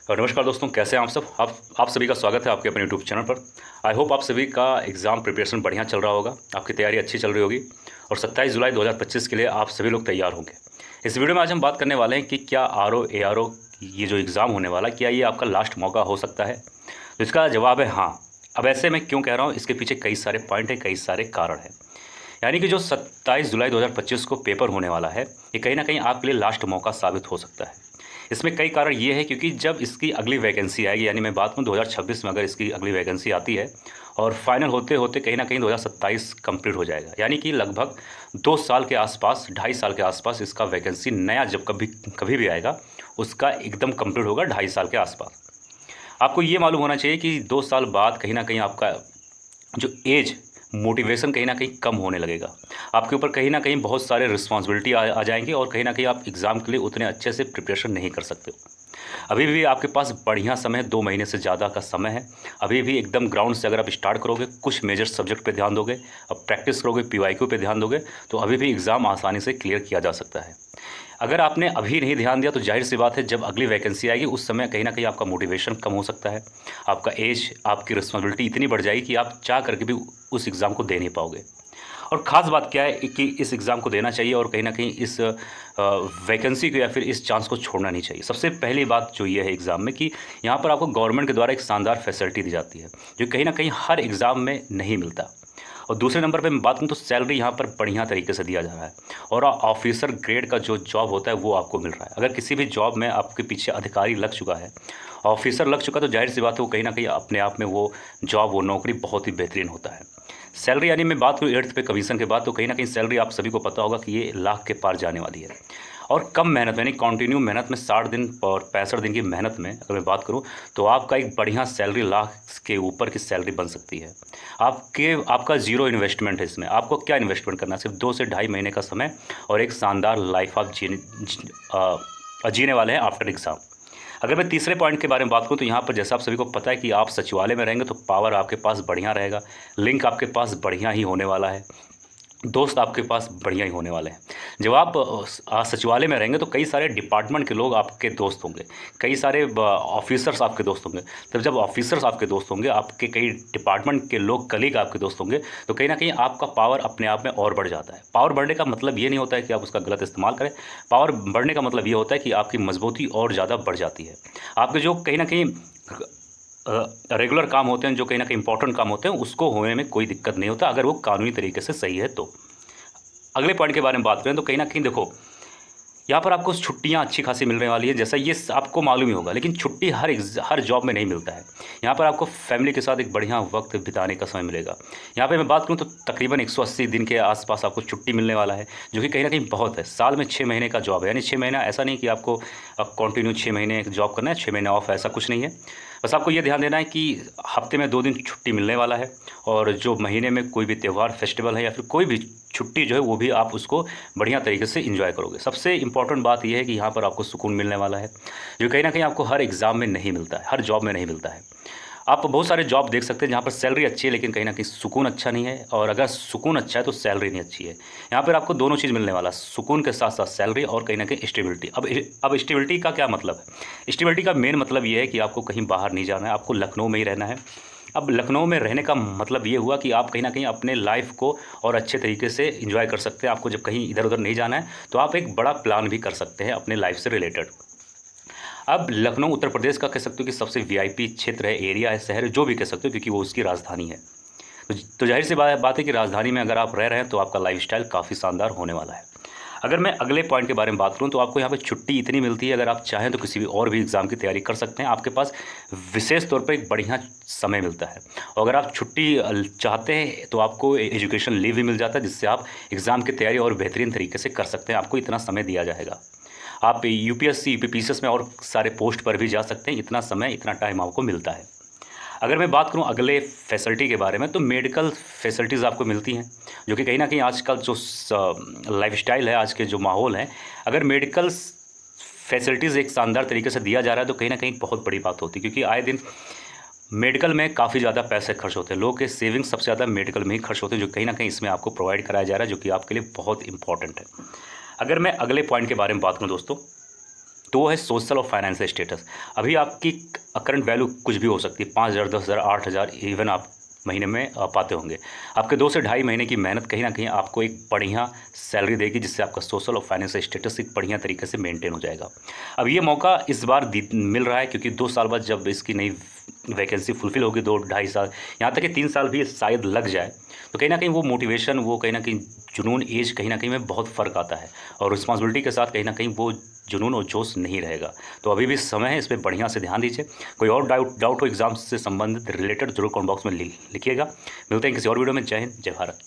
और नमस्कार दोस्तों, कैसे हैं आप सब। आप सभी का स्वागत है आपके अपने यूट्यूब चैनल पर। आई होप आप सभी का एग्ज़ाम प्रिपरेशन बढ़िया चल रहा होगा, आपकी तैयारी अच्छी चल रही होगी और 27 जुलाई 2025 के लिए आप सभी लोग तैयार होंगे। इस वीडियो में आज हम बात करने वाले हैं कि क्या RO ARO ये जो एग्ज़ाम होने वाला है, क्या ये आपका लास्ट मौका हो सकता है। तो इसका जवाब है हाँ। अब ऐसे मैं क्यों कह रहा हूँ, इसके पीछे कई सारे पॉइंट हैं, कई सारे कारण हैं। यानी कि जो 27 जुलाई 2025 को पेपर होने वाला है, ये कहीं ना कहीं आपके लिए लास्ट मौका साबित हो सकता है। इसमें कई कारण ये है क्योंकि जब इसकी अगली वैकेंसी आएगी, यानी मैं बात करूँ 2026 में अगर इसकी अगली वैकेंसी आती है और फाइनल होते होते कहीं ना कहीं 2027 कंप्लीट हो जाएगा। यानी कि लगभग 2 साल के आसपास, 2.5 साल के आसपास इसका वैकेंसी नया जब कभी कभी भी आएगा, उसका एकदम कंप्लीट होगा 2.5 साल के आसपास। आपको ये मालूम होना चाहिए कि 2 साल बाद कहीं ना कहीं आपका जो एज मोटिवेशन कहीं ना कहीं कम होने लगेगा। आपके ऊपर कहीं ना कहीं बहुत सारे रिस्पॉन्सिबिलिटी आ जाएंगे और कहीं ना कहीं आप एग्ज़ाम के लिए उतने अच्छे से प्रिपरेशन नहीं कर सकते हो। अभी भी आपके पास बढ़िया समय है, 2 महीने से ज़्यादा का समय है। अभी भी एकदम ग्राउंड से अगर आप स्टार्ट करोगे, कुछ मेजर सब्जेक्ट पे ध्यान दोगे, अब प्रैक्टिस करोगे, PYQ पे ध्यान दोगे, तो अभी भी एग्ज़ाम आसानी से क्लियर किया जा सकता है। अगर आपने अभी नहीं ध्यान दिया तो जाहिर सी बात है, जब अगली वैकेंसी आएगी उस समय कहीं ना कहीं आपका मोटिवेशन कम हो सकता है। आपका एज, आपकी रिस्पॉन्सिबिलिटी इतनी बढ़ जाएगी कि आप चाह करके भी उस एग्ज़ाम को दे नहीं पाओगे। और ख़ास बात क्या है कि इस एग्ज़ाम को देना चाहिए और कहीं न कहीं इस वैकेंसी को या फिर इस चांस को छोड़ना नहीं चाहिए। सबसे पहली बात जो ये है एग्ज़ाम में कि यहाँ पर आपको गवर्नमेंट के द्वारा एक शानदार फैसिलिटी दी जाती है, जो कहीं न कहीं हर एग्ज़ाम में नहीं मिलता। और दूसरे नंबर पे मैं बात करूँ तो सैलरी यहाँ पर बढ़िया तरीके से दिया जा रहा है और ऑफिसर ग्रेड का जो जॉब होता है वो आपको मिल रहा है। अगर किसी भी जॉब में आपके पीछे अधिकारी लग चुका है, ऑफिसर लग चुका, तो जाहिर सी बात है वो कहीं ना कहीं अपने आप में वो जॉब, वो नौकरी बहुत ही बेहतरीन होता है। सैलरी यानी मैं बात करूँ 8th पे कमीशन के बाद, तो कहीं ना कहीं सैलरी आप सभी को पता होगा कि ये लाख के पार जाने वाली है। और कम मेहनत यानी कंटिन्यू मेहनत में, 60 दिन और 65 दिन की मेहनत में अगर मैं बात करूँ, तो आपका एक बढ़िया सैलरी, लाख के ऊपर की सैलरी बन सकती है। आपका ज़ीरो इन्वेस्टमेंट है इसमें। आपको क्या इन्वेस्टमेंट करना है, सिर्फ 2 से ढाई महीने का समय और एक शानदार लाइफ आप जीने वाले हैं आफ्टर एग्ज़ाम। अगर मैं तीसरे पॉइंट के बारे में बात करूँ तो यहाँ पर जैसा आप सभी को पता है कि आप सचिवालय में रहेंगे तो पावर आपके पास बढ़िया रहेगा, लिंक आपके पास बढ़िया ही होने वाला है, दोस्त आपके पास बढ़िया ही होने वाले हैं। जब आप सचिवालय में रहेंगे तो कई सारे डिपार्टमेंट के लोग आपके दोस्त होंगे, कई सारे ऑफिसर्स आपके दोस्त होंगे। तब जब ऑफिसर्स आपके दोस्त होंगे, आपके कई डिपार्टमेंट के लोग, कलीग आपके दोस्त होंगे, तो कहीं ना कहीं आपका पावर अपने आप में और बढ़ जाता है। पावर बढ़ने का मतलब ये नहीं होता है कि आप उसका गलत इस्तेमाल करें। पावर बढ़ने का मतलब ये होता है कि आपकी मजबूती और ज़्यादा बढ़ जाती है। आपके जो कहीं ना कहीं रेगुलर काम होते हैं, जो कहीं ना कहीं इंपॉर्टेंट काम होते हैं, उसको होने में कोई दिक्कत नहीं होता अगर वो कानूनी तरीके से सही है तो। अगले पॉइंट के बारे में बात करें तो कहीं ना कहीं देखो, यहाँ पर आपको छुट्टियाँ अच्छी खासी मिलने वाली है, जैसा ये आपको मालूम ही होगा। लेकिन छुट्टी हर जॉब में नहीं मिलता है। यहाँ पर आपको फैमिली के साथ एक बढ़िया वक्त बिताने का समय मिलेगा। यहाँ पे मैं बात करूँ तो तकरीबन 180 दिन के आसपास आपको छुट्टी मिलने वाला है, जो कि कहीं ना कहीं बहुत है। साल में 6 महीने का जॉब है, यानी 6 महीना ऐसा नहीं कि आपको कंटिन्यू 6 महीने जॉब करना है, 6 महीने ऑफ, ऐसा कुछ नहीं है। बस आपको ये ध्यान देना है कि हफ्ते में 2 दिन छुट्टी मिलने वाला है और जो महीने में कोई भी त्यौहार, फेस्टिवल है या फिर कोई भी छुट्टी जो है, वो भी आप उसको बढ़िया तरीके से एंजॉय करोगे। सबसे इंपॉर्टेंट बात यह है कि यहाँ पर आपको सुकून मिलने वाला है, जो कहीं ना कहीं आपको हर एग्ज़ाम में नहीं मिलता है, हर जॉब में नहीं मिलता है। आप बहुत सारे जॉब देख सकते हैं जहाँ पर सैलरी अच्छी है लेकिन कहीं ना कहीं सुकून अच्छा नहीं है, और अगर सुकून अच्छा है तो सैलरी नहीं अच्छी है। यहाँ पर आपको दोनों चीज़ मिलने वाला, सुकून के साथ साथ सैलरी और कहीं ना कहीं स्टेबिलिटी। अब स्टेबिलिटी का क्या मतलब है? स्टेबिलिटी का मेन मतलब ये है कि आपको कहीं बाहर नहीं जाना है, आपको लखनऊ में ही रहना है। अब लखनऊ में रहने का मतलब ये हुआ कि आप कहीं ना कहीं अपने लाइफ को और अच्छे तरीके से एंजॉय कर सकते हैं। आपको जब कहीं इधर उधर नहीं जाना है तो आप एक बड़ा प्लान भी कर सकते हैं अपने लाइफ से रिलेटेड। अब लखनऊ उत्तर प्रदेश का कह सकते हो कि सबसे VIP क्षेत्र है, एरिया है, शहर है, जो भी कह सकते हो, क्योंकि वो उसकी राजधानी है। तो जाहिर सी बात है कि राजधानी में अगर आप रह रहे हैं तो आपका लाइफस्टाइल काफ़ी शानदार होने वाला है। अगर मैं अगले पॉइंट के बारे में बात करूं तो आपको यहाँ पे छुट्टी इतनी मिलती है, अगर आप चाहें तो किसी भी और भी एग्ज़ाम की तैयारी कर सकते हैं। आपके पास विशेष तौर पर एक बढ़िया समय मिलता है, और अगर आप छुट्टी चाहते हैं तो आपको एजुकेशन लीव भी मिल जाता है, जिससे आप एग्ज़ाम की तैयारी और बेहतरीन तरीके से कर सकते हैं। आपको इतना समय दिया जाएगा। आप UPSC PCS में और सारे पोस्ट पर भी जा सकते हैं, इतना समय, इतना टाइम आपको मिलता है। अगर मैं बात करूं अगले फैसिलिटी के बारे में तो मेडिकल फैसिलिटीज़ आपको मिलती हैं, जो कि कहीं ना कहीं आजकल जो लाइफस्टाइल है, आज के जो माहौल है, अगर मेडिकल फैसिलिटीज़ एक शानदार तरीके से दिया जा रहा है तो कहीं ना कहीं बहुत बड़ी बात होती है, क्योंकि आए दिन मेडिकल में काफ़ी ज़्यादा पैसे खर्च होते हैं। लोगों के सेविंग्स सबसे ज़्यादा मेडिकल में ही खर्च होते हैं, जो कहीं ना कहीं इसमें आपको प्रोवाइड कराया जा रहा है, जो कि आपके लिए बहुत इंपॉर्टेंट है। अगर मैं अगले पॉइंट के बारे में बात करूँ दोस्तों, तो वो है सोशल और फाइनेंशियल स्टेटस। अभी आपकी करंट वैल्यू कुछ भी हो सकती है, 5,000, 10,000, 8,000 इवन आप महीने में पाते होंगे। आपके 2 से ढाई महीने की मेहनत कहीं ना कहीं आपको एक बढ़िया सैलरी देगी, जिससे आपका सोशल और फाइनेंशियल स्टेटस एक बढ़िया तरीके से मेंटेन हो जाएगा। अब ये मौका इस बार मिल रहा है, क्योंकि 2 साल बाद जब इसकी नई वैकेंसी फुलफिल होगी, 2 ढाई साल, यहाँ तक कि 3 साल भी शायद लग जाए, तो कहीं ना कहीं वो मोटिवेशन, वो कहीं ना कहीं जुनून, एज कहीं ना कहीं में बहुत फ़र्क आता है, और रिस्पॉन्सिबिलिटी के साथ कहीं ना कहीं वो जुनून और जोश नहीं रहेगा। तो अभी भी समय है, इस पर बढ़िया से ध्यान दीजिए। कोई और डाउट हो एग्जाम से संबंधित रिलेटेड, जरूर कमेंट बॉक्स में लिखिएगा। मिलते हैं किसी और वीडियो में। जय हिंद, जय भारत।